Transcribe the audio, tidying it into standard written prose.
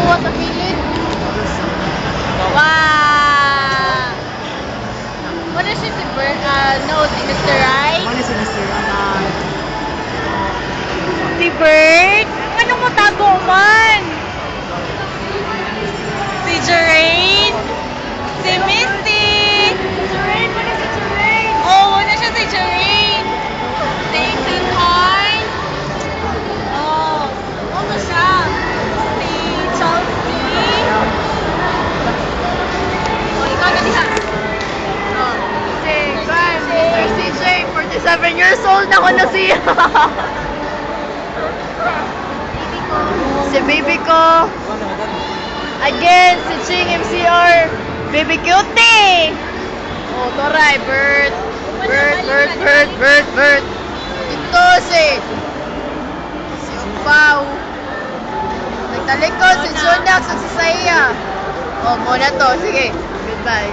buhat ang pilit. Wow! Ano siya si Bert? No, si Mr. Right? Ano si Mr. Anan? Si Bert? Ano mo tago man? Si Jeraine? Si Misty? Jeraine? Ano si Jeraine? Oh, ano siya si Jeraine? Si Toy? Oh, ano siya? Si Chelsea? Oh, ikaw na diha. Oh, si Juan, Mr. CJ, 47 years old na ko na siya. Si baby ko. Again, si Ching MCR. Baby cutie. Oh, toray, Bert. Bert. Ito si Upaw. Nagtalikod si Junax at si Saya. Oh, muna to. Sige, goodbye.